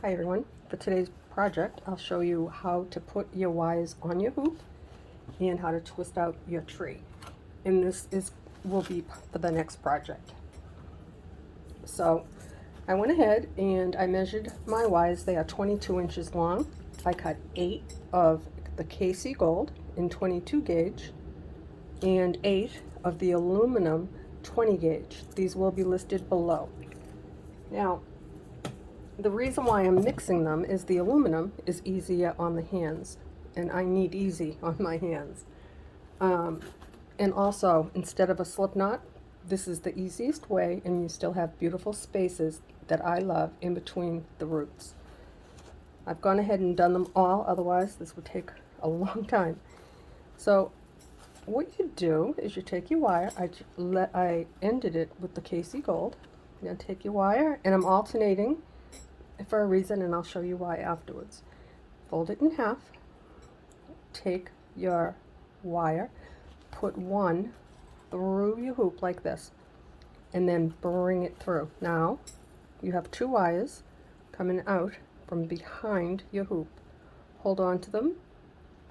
Hi everyone. For today's project, I'll show you how to put your wires on your hoop and how to twist out your tree. And will be for the next project. So I went ahead and I measured my wires. They are 22 inches long. I cut 8 of the KC Gold in 22 gauge and 8 of the aluminum 20 gauge. These will be listed below. Now, the reason why I'm mixing them is the aluminum is easier on the hands, and I need easy on my hands. And also, instead of a slip knot, this is the easiest way, and you still have beautiful spaces that I love in between the roots. I've gone ahead and done them all, otherwise this would take a long time. So what you do is you take your wire. I ended it with the KC Gold. You're going to take your wire, and I'm alternating for a reason, and I'll show you why afterwards. Fold it in half, take your wire, put one through your hoop like this, and then bring it through. Now you have two wires coming out from behind your hoop. Hold on to them,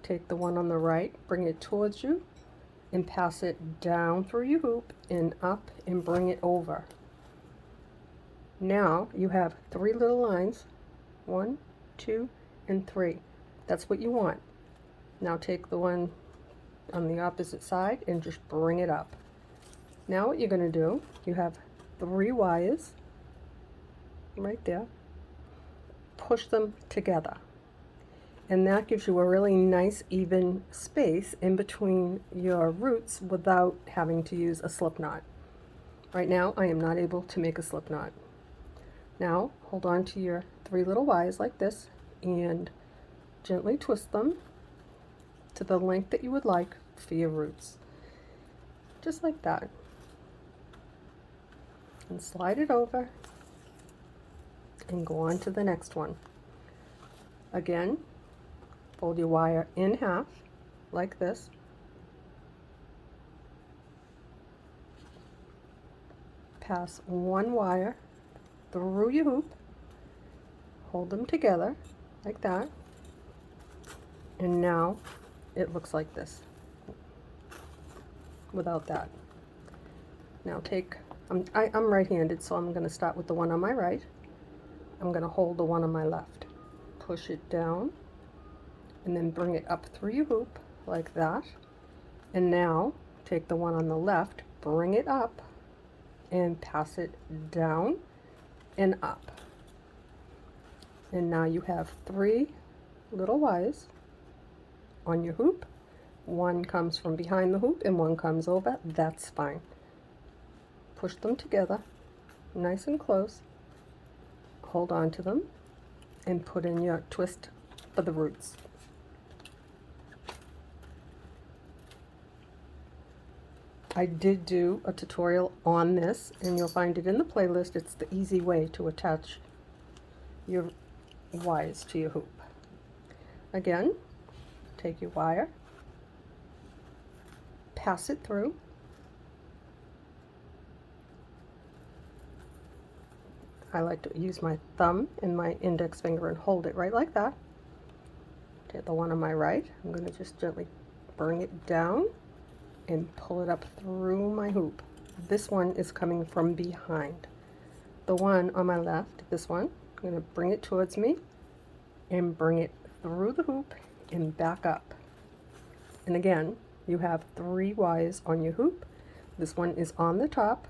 take the one on the right, bring it towards you, and pass it down through your hoop and up and bring it over. Now you have 3 little lines, 1, 2, and 3. That's what you want. Now take the one on the opposite side and just bring it up. Now what you're going to do, you have 3 wires right there. Push them together. And that gives you a really nice even space in between your roots without having to use a slip knot. Right now I am not able to make a slip knot. Now hold on to your 3 little wires like this and gently twist them to the length that you would like for your roots. Just like that. And slide it over and go on to the next one. Again, fold your wire in half like this. Pass one wire through your hoop, hold them together like that, and now it looks like this without that. Now take, I'm right-handed, so I'm going to start with the one on my right. I'm going to hold the one on my left, push it down, and then bring it up through your hoop like that. And now take the one on the left, bring it up, and pass it down and up. And now you have 3 little wires on your hoop. One comes from behind the hoop and one comes over. That's fine. Push them together nice and close. Hold on to them and put in your twist for the roots. I did do a tutorial on this, and you'll find it in the playlist. It's the easy way to attach your wires to your hoop. Again, take your wire, pass it through, I like to use my thumb and my index finger and hold it right like that. Take the one on my right, I'm going to just gently bring it down and pull it up through my hoop. This one is coming from behind. The one on my left, this one, I'm going to bring it towards me and bring it through the hoop and back up. And again, you have 3 wires on your hoop. This one is on the top.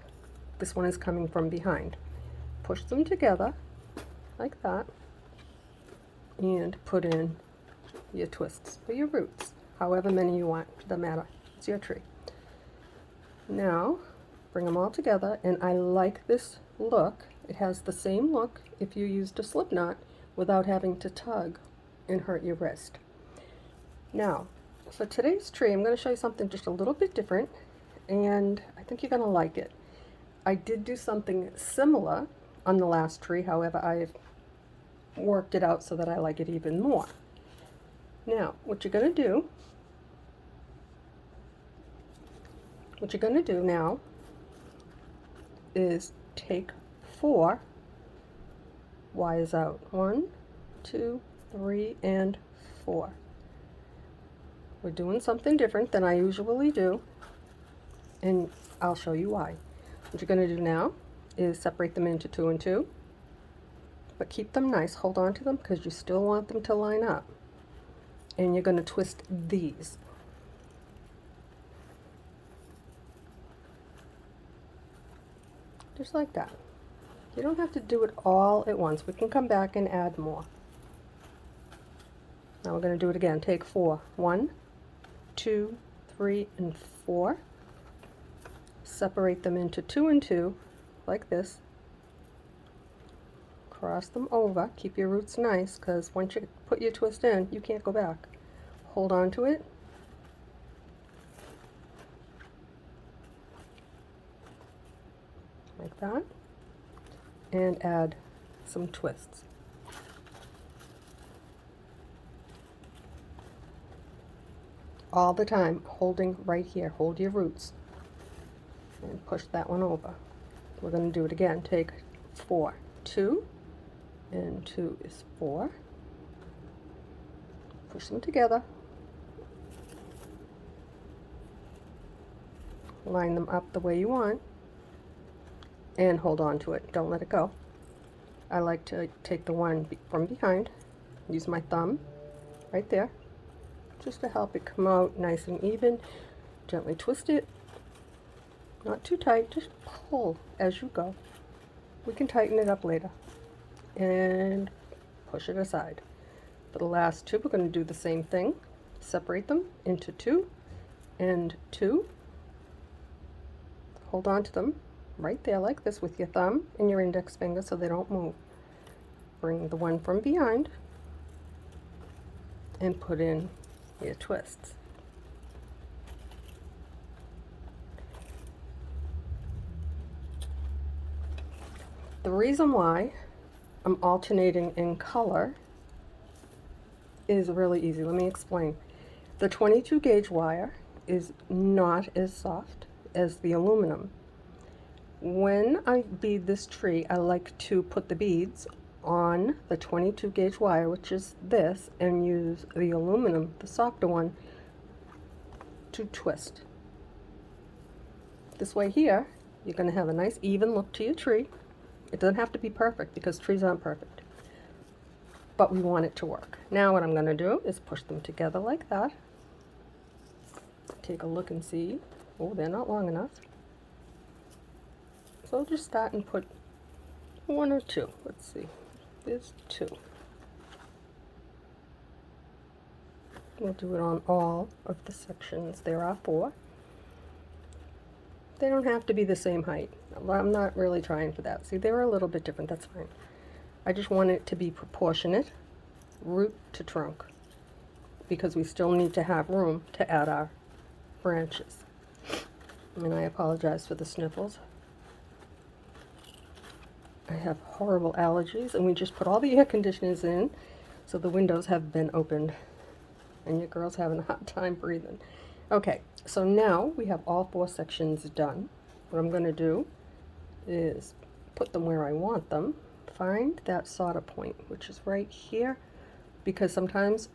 This one is coming from behind. Push them together like that and put in your twists for your roots, however many you want, doesn't matter. It's your tree. Now bring them all together, and I like this look. It has the same look if you used a slip knot without having to tug and hurt your wrist. Now for today's tree, I'm going to show you something just a little bit different, and I think you're going to like it. I did do something similar on the last tree, however I've worked it out so that I like it even more. Now what you're going to do now is take 4 wires out. 1, 2, 3, and 4. We're doing something different than I usually do, and I'll show you why. What you're going to do now is separate them into 2 and 2, but keep them nice. Hold on to them because you still want them to line up. And you're going to twist these. Just like that. You don't have to do it all at once. We can come back and add more. Now we're going to do it again. Take 4. 1, 2, 3, and 4. Separate them into 2 and 2, like this. Cross them over. Keep your roots nice, because once you put your twist in, you can't go back. Hold on to it. Like that. And add some twists. All the time, holding right here. Hold your roots. And push that one over. We're going to do it again. Take 4. 2. And 2 is 4. Push them together. Line them up the way you want. And hold on to it. Don't let it go. I like to take the one from behind. Use my thumb right there. Just to help it come out nice and even. Gently twist it. Not too tight. Just pull as you go. We can tighten it up later. And push it aside. For the last 2, we're going to do the same thing. Separate them into 2 and 2. Hold on to them right there like this with your thumb and your index finger so they don't move. Bring the one from behind and put in your twists. The reason why I'm alternating in color is really easy. Let me explain. The 22 gauge wire is not as soft as the aluminum. When I bead this tree, I like to put the beads on the 22 gauge wire, which is this, and use the aluminum, the softer one, to twist. This way here, you're going to have a nice even look to your tree. It doesn't have to be perfect because trees aren't perfect, but we want it to work. Now what I'm going to do is push them together like that. Take a look and see. Oh, they're not long enough. So just start and put 1 or 2. Let's see. There's 2. We'll do it on all of the sections. There are 4. They don't have to be the same height. I'm not really trying for that. See, they're a little bit different. That's fine. I just want it to be proportionate, root to trunk, because we still need to have room to add our branches. And I apologize for the sniffles. I have horrible allergies, and we just put all the air conditioners in, so the windows have been opened, and your girl's having a hard time breathing. Okay, so now we have all 4 sections done. What I'm going to do is put them where I want them. Find that solder point, which is right here, because sometimes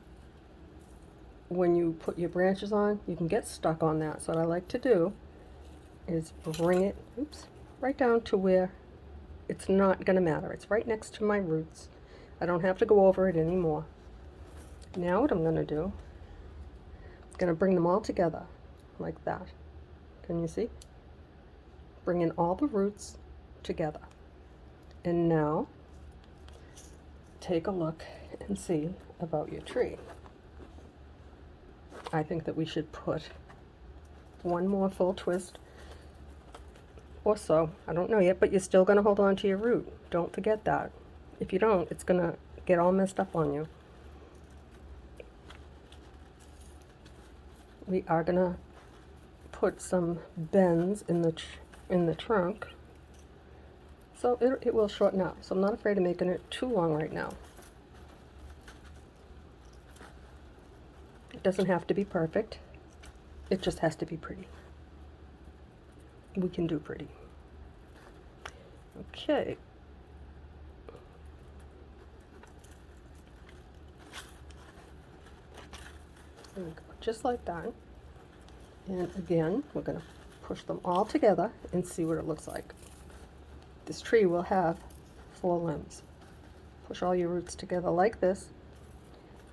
when you put your branches on, you can get stuck on that. So what I like to do is bring it, right down to where it's not going to matter. It's right next to my roots. I don't have to go over it anymore. Now what I'm going to do, I'm going to bring them all together like that. Can you see? Bringing all the roots together. And now take a look and see about your tree. I think that we should put 1 more full twist or so. I don't know yet, but you're still going to hold on to your root. Don't forget that. If you don't, it's going to get all messed up on you. We are going to put some bends in the trunk, so it will shorten up. So I'm not afraid of making it too long right now. It doesn't have to be perfect. It just has to be pretty. We can do pretty. Okay. There we go, just like that. And again, we're going to push them all together and see what it looks like. This tree will have 4 limbs. Push all your roots together like this.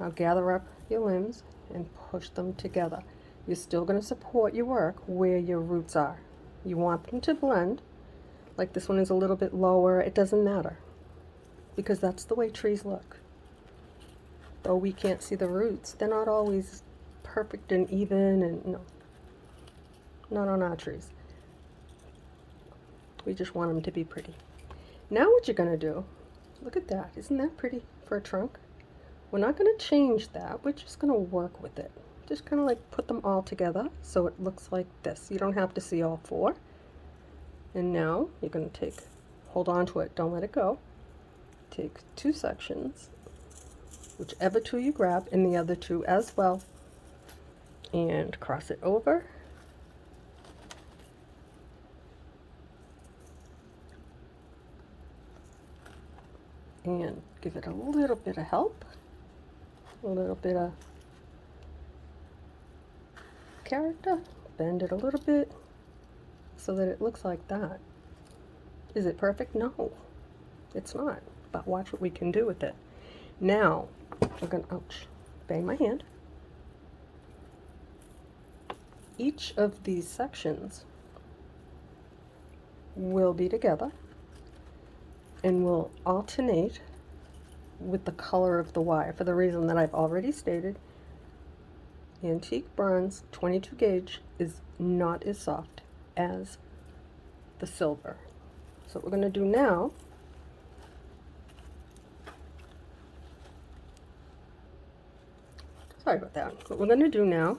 Now gather up your limbs and push them together. You're still going to support your work where your roots are. You want them to blend. Like this one is a little bit lower, it doesn't matter, because that's the way trees look. Though we can't see the roots, they're not always perfect and even, and no, not on our trees. We just want them to be pretty. Now what you're going to do, look at that, isn't that pretty for a trunk? We're not going to change that, we're just going to work with it. Just kind of like put them all together so it looks like this. You don't have to see all 4. And now you're going to hold on to it, don't let it go. Take 2 sections, whichever 2 you grab, and the other 2 as well, and cross it over. And give it a little bit of help, a little bit of character, bend it a little bit so that it looks like that. Is it perfect? No, it's not, but watch what we can do with it. Now we're going to, ouch, bang my hand. Each of these sections will be together and will alternate with the color of the wire for the reason that I've already stated. Antique bronze 22 gauge is not as soft as the silver. So what we're going to do now, sorry about that, what we're going to do now,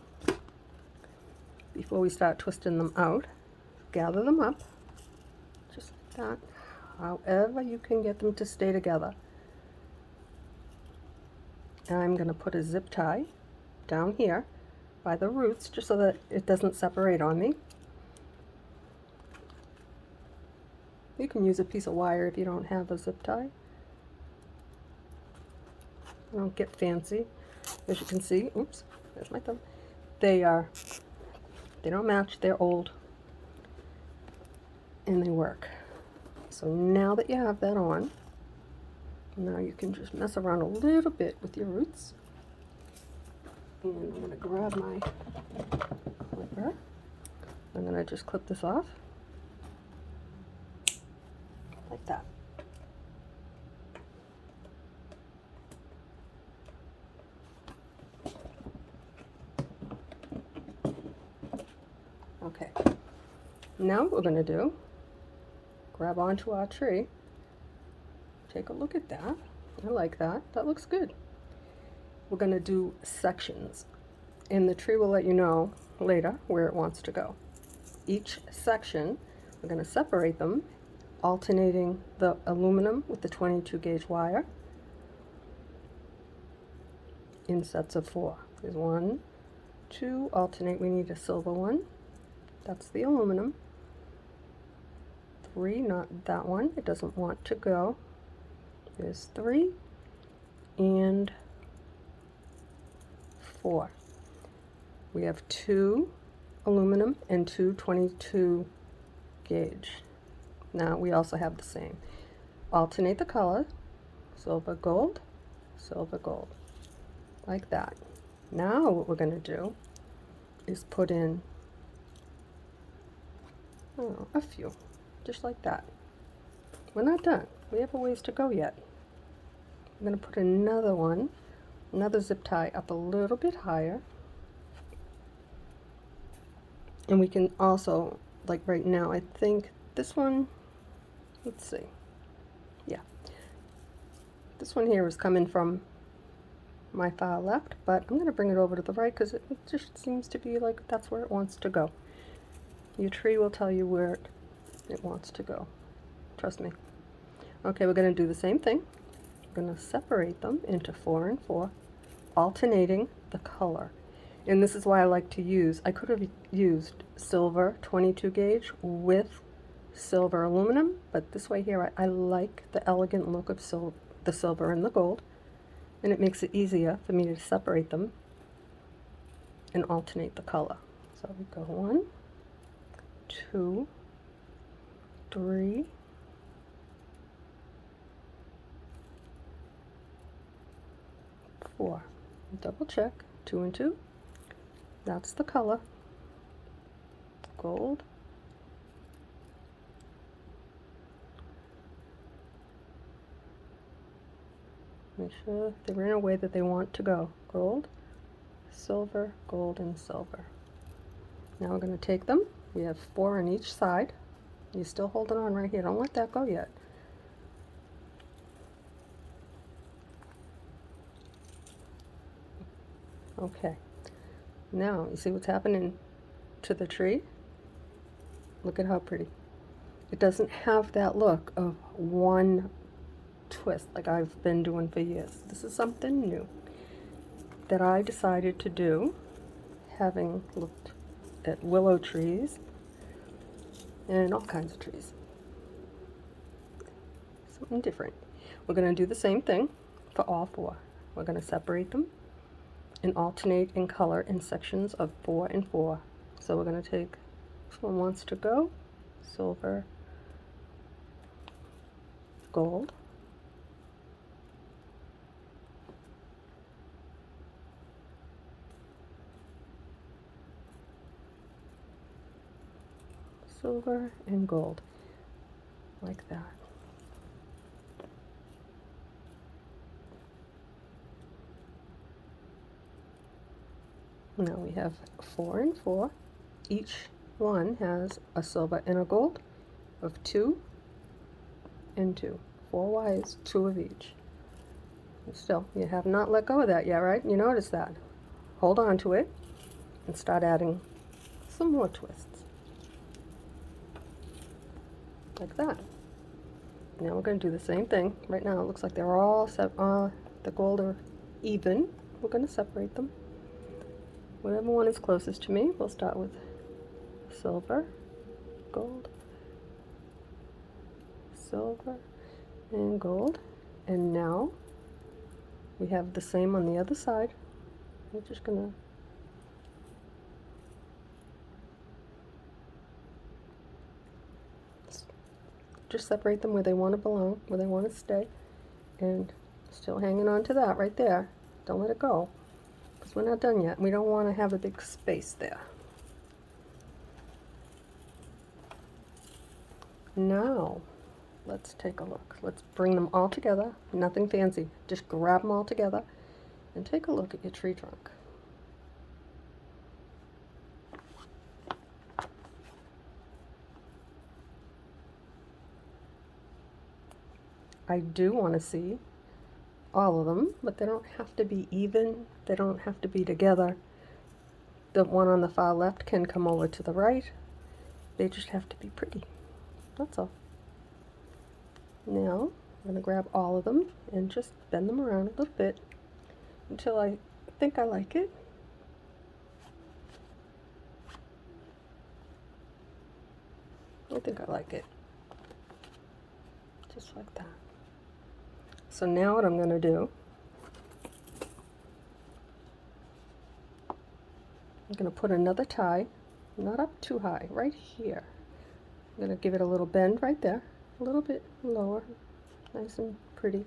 before we start twisting them out, gather them up, just like that, however you can get them to stay together. And I'm going to put a zip tie down here by the roots just so that it doesn't separate on me. You can use a piece of wire if you don't have a zip tie. Don't get fancy. As you can see, oops, there's my thumb. They don't match, they're old, and they work. So now that you have that on, now you can just mess around a little bit with your roots. And I'm going to grab my clipper. I'm going to just clip this off like that. Okay, now what we're going to do, grab onto our tree, take a look at that. I like that, that looks good. We're going to do sections, and the tree will let you know later where it wants to go. Each section, we're going to separate them, alternating the aluminum with the 22 gauge wire in sets of 4. There's 1, 2, alternate, we need a silver one. That's the aluminum. 3, not that one, it doesn't want to go. There's 3, and 4. We have 2 aluminum and 2 22 gauge. Now we also have the same. Alternate the color, silver, gold, like that. Now what we're going to do is put in a few, just like that. We're not done. We have a ways to go yet. I'm going to put another one, another zip tie up a little bit higher. And we can also, like right now, I think this one, let's see, yeah. This one here is coming from my far left, but I'm going to bring it over to the right because it just seems to be like that's where it wants to go. Your tree will tell you where it wants to go. Trust me. Okay, we're going to do the same thing. We're going to separate them into 4 and 4, alternating the color. And this is why I like to use, I could have used silver 22 gauge with silver aluminum, but this way here I like the elegant look of the silver and the gold, and it makes it easier for me to separate them. and alternate the color. So we go 1, 2, 3, 4. Double check, 2 and 2. That's the color. Gold. Make sure they're in a way that they want to go. Gold, silver, gold, and silver. Now we're going to take them. We have 4 on each side. You're still holding on right here. Don't let that go yet. Okay. Now, you see what's happening to the tree? Look at how pretty. It doesn't have that look of one twist like I've been doing for years. This is something new that I decided to do, having looked at willow trees and all kinds of trees. Something different. We're going to do the same thing for all 4. We're going to separate them and alternate in color in sections of 4 and 4. So we're going to take, this one wants to go, silver, gold, silver, and gold, like that. Now we have 4 and 4. Each one has a silver and a gold of 2 and 2. 4 Ys, 2 of each. Still, you have not let go of that yet, right? You notice that. Hold on to it and start adding some more twists. Like that. Now we're going to do the same thing. Right now it looks like they're all the gold are even. We're going to separate them. Whatever one is closest to me, we'll start with silver, gold, silver, and gold. And now we have the same on the other side. We're just going to just separate them where they want to belong, where they want to stay, and still hanging on to that right there. Don't let it go, because we're not done yet. We don't want to have a big space there. Now, let's take a look. Let's bring them all together. Nothing fancy. Just grab them all together and take a look at your tree trunk. I do want to see all of them, but they don't have to be even. They don't have to be together. The one on the far left can come over to the right. They just have to be pretty. That's all. Now, I'm going to grab all of them and just bend them around a little bit until I think I like it. I think I like it. Just like that. So now what I'm going to do, I'm going to put another tie, not up too high, right here. I'm going to give it a little bend right there, a little bit lower, nice and pretty.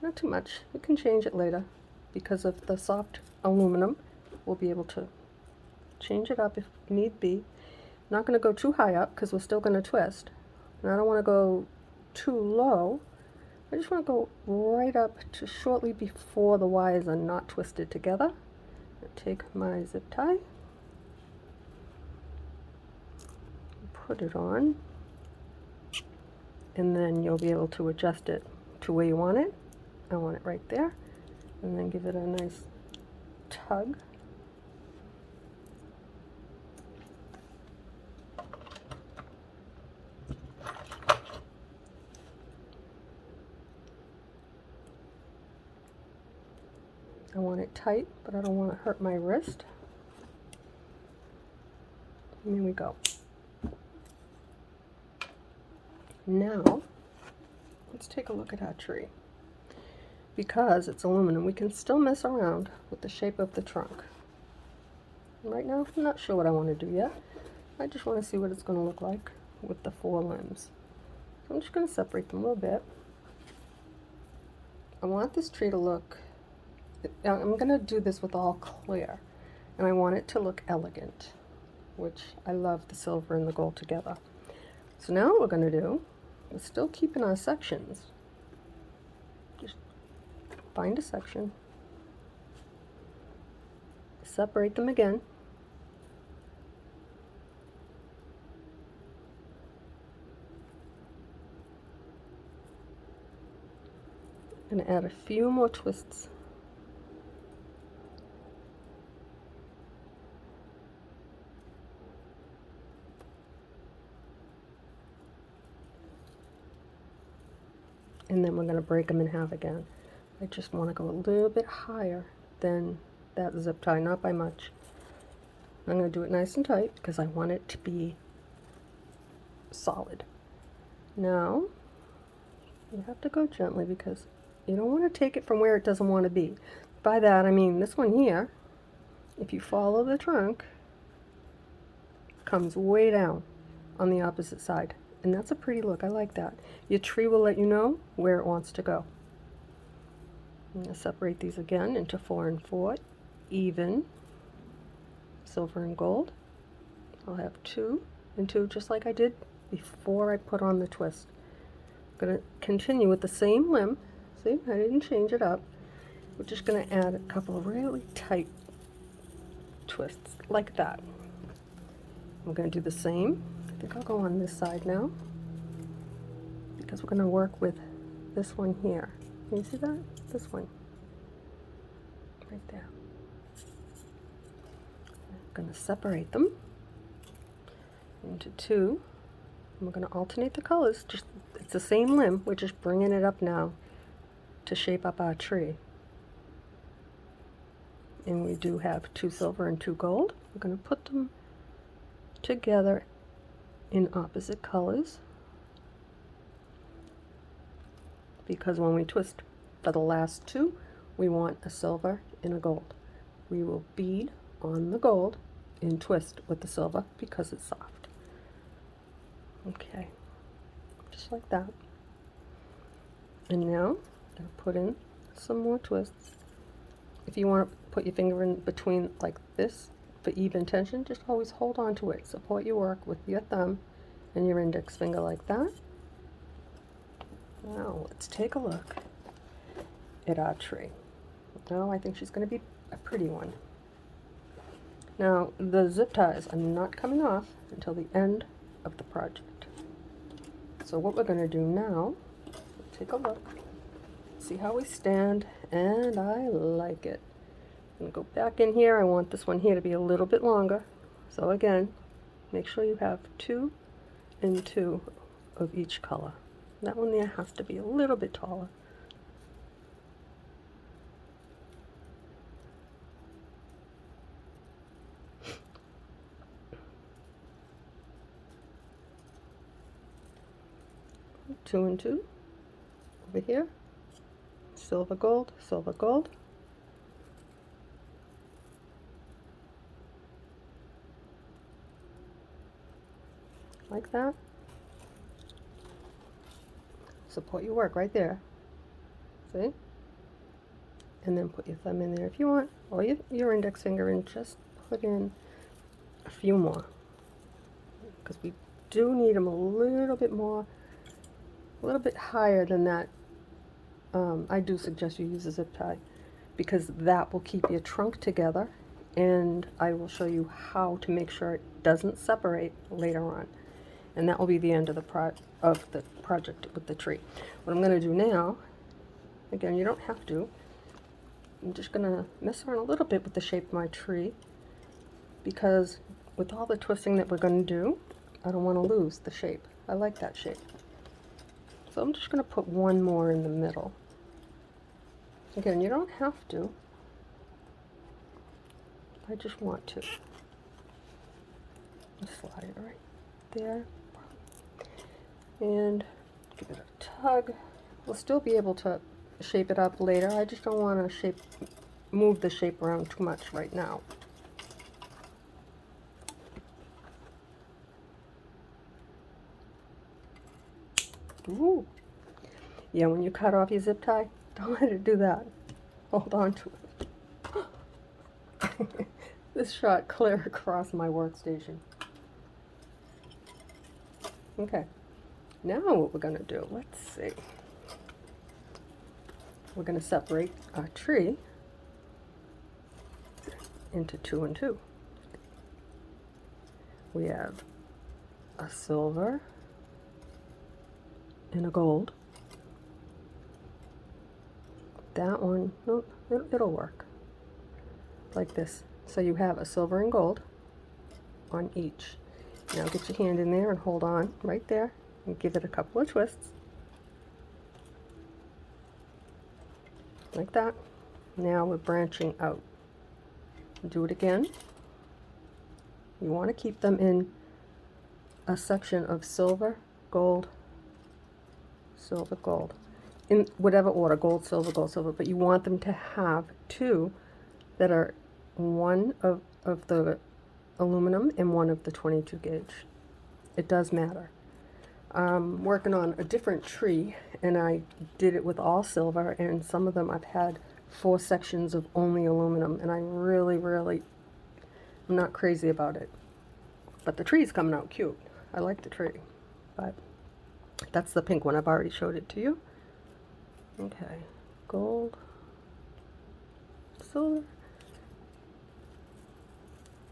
Not too much. We can change it later. Because of the soft aluminum, we'll be able to change it up if need be. Not going to go too high up because we're still going to twist. And I don't want to go too low. I just want to go right up to shortly before the wires are not twisted together. Take my zip tie, put it on, and then you'll be able to adjust it to where you want it. I want it right there, and then give it a nice tug. I want it tight, but I don't want to hurt my wrist. And there we go. Now, let's take a look at our tree. Because it's aluminum, we can still mess around with the shape of the trunk. Right now, I'm not sure what I want to do yet. I just want to see what it's going to look like with the 4 limbs. So I'm just going to separate them a little bit. I want this tree to look, I'm going to do this with all clear, and I want it to look elegant, which I love the silver and the gold together. So now what we're going to do is still keeping our sections. Just find a section, separate them again, and add a few more twists. And then we're going to break them in half again. I just want to go a little bit higher than that zip tie, not by much. I'm going to do it nice and tight because I want it to be solid. Now, you have to go gently because you don't want to take it from where it doesn't want to be. By that, I mean this one here, if you follow the trunk, comes way down on the opposite side. And that's a pretty look. I like that. Your tree will let you know where it wants to go. I'm going to separate these again into 4 and 4, even, silver and gold. I'll have 2 and 2 just like I did before I put on the twist. I'm going to continue with the same limb. See, I didn't change it up. We're just going to add a couple of really tight twists like that. I'm going to do the same. I think I'll go on this side now because we're going to work with this one here. Can you see that? This one. Right there. I'm going to separate them into 2. And we're going to alternate the colors. Just it's the same limb. We're just bringing it up now to shape up our tree. And we do have 2 silver and 2 gold. We're going to put them together in opposite colors because when we twist for the last 2, we want a silver and a gold. We will bead on the gold and twist with the silver because it's soft. Okay, just like that. And now I'm going to put in some more twists. If you want to put your finger in between like this for even tension, just always hold on to it. Support your work with your thumb and your index finger like that. Now let's take a look at our tree. Now I think she's going to be a pretty one. Now the zip ties are not coming off until the end of the project. So what we're going to do now, take a look, see how we stand, and I like it. I'm going to go back in here. I want this one here to be a little bit longer. So again, make sure you have 2 and 2 of each color. That one there has to be a little bit taller. Two and 2 over here. Silver gold, silver gold. Like that. Support your work right there. See? And then put your thumb in there if you want, or your index finger, and just put in a few more. Because we do need them a little bit more, a little bit higher than that. I do suggest you use a zip tie because that will keep your trunk together, and I will show you how to make sure it doesn't separate later on. And that will be the end of the project with the tree. What I'm going to do now, again, you don't have to. I'm just going to mess around a little bit with the shape of my tree because with all the twisting that we're going to do, I don't want to lose the shape. I like that shape. So I'm just going to put one more in the middle. Again, you don't have to. I just want to. Slide it right there. And give it a tug. We'll still be able to shape it up later. I just don't want to move the shape around too much right now. Yeah, when you cut off your zip tie, don't let it do that. Hold on to it. This shot clear across my workstation. Okay, now what we're gonna do, let's see. We're gonna separate our tree into 2 and 2. We have a silver and a gold. That one, nope, it'll work. Like this. So you have a silver and gold on each. Now get your hand in there and hold on right there and give it a couple of twists. Like that. Now we're branching out. Do it again. You want to keep them in a section of silver, gold, silver, gold. In whatever order, gold, silver, but you want them to have 2 that are one of the aluminum and one of the 22 gauge. It does matter. I'm working on a different tree, and I did it with all silver, and some of them I've had 4 sections of only aluminum, and I really, I'm not crazy about it. But the tree's coming out cute. I like the tree. But that's the pink one. I've already showed it to you. Okay. Gold. Silver.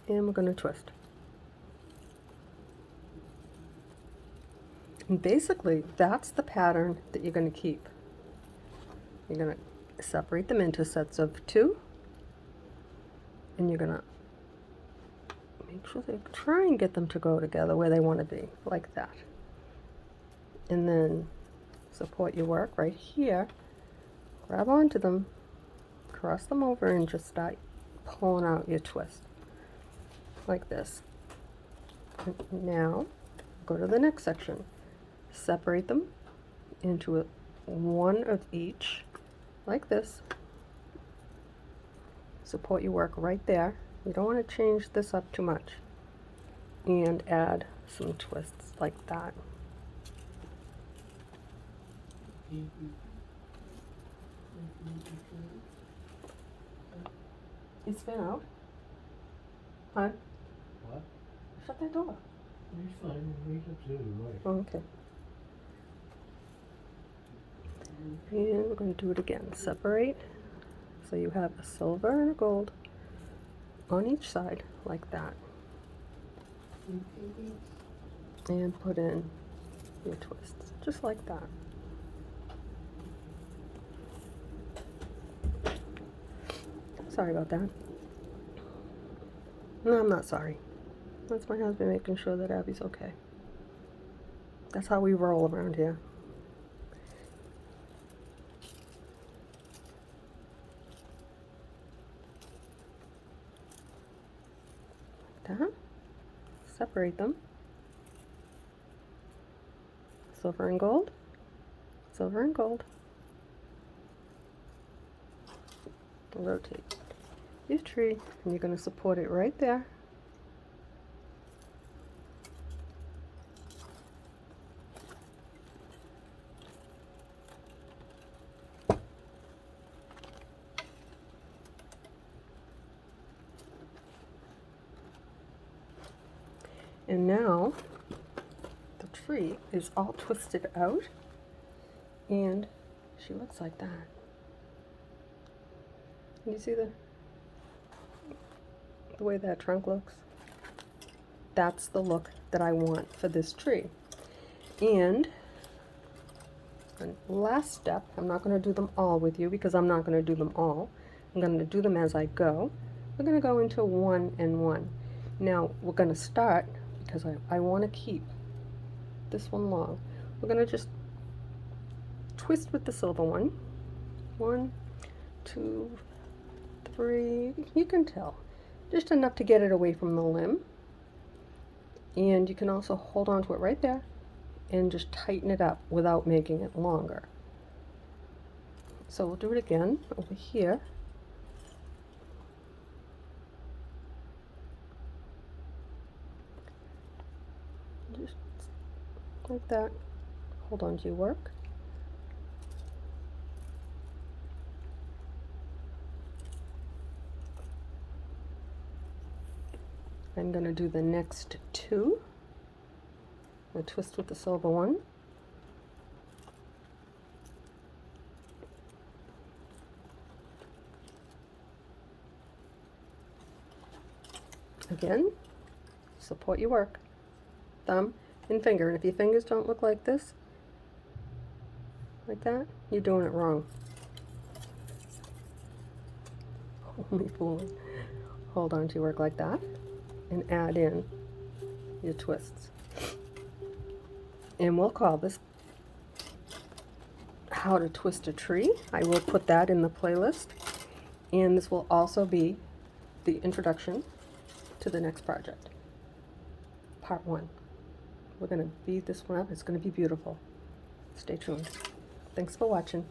And we're going to twist. And basically, that's the pattern that you're going to keep. You're going to separate them into sets of 2. And you're going to make sure they try and get them to go together where they want to be, like that. And then support your work right here. Grab onto them, cross them over, and just start pulling out your twist. Like this. And now, go to the next section. Separate them into one of each, like this. Support your work right there. You don't want to change this up too much. And add some twists like that. You spin out? Huh? What? Shut that door. He's fine. He's absolutely right. Oh, okay. And we're going to do it again. Separate. So you have a silver and a gold on each side, like that. And put in your twists, just like that. Sorry about that. No, I'm not sorry. That's my husband making sure that Abby's okay. That's how we roll around here. Like that. Separate them. Silver and gold. Silver and gold. Rotate your tree, and you're going to support it right there. And now the tree is all twisted out, and she looks like that. Can you see the way that trunk looks? That's the look that I want for this tree. And last step, I'm not going to do them all with you because I'm not going to do them all. I'm going to do them as I go. We're going to go into 1 and 1. Now we're going to start, because I want to keep this one long. We're going to just twist with the silver one. 1, 2, 3, you can tell. Just enough to get it away from the limb. And you can also hold on to it right there and just tighten it up without making it longer. So we'll do it again over here. Just like that. Hold on to your work. I'm going to do the next two. The twist with the silver one. Again, support your work. Thumb and finger. And if your fingers don't look like this, like that, you're doing it wrong. Holy fooling. Hold on to your work like that and add in your twists. And we'll call this How to Twist a Tree. I will put that in the playlist. And this will also be the introduction to the next project. Part 1. We're going to beat this one up. It's going to be beautiful. Stay tuned. Thanks for watching.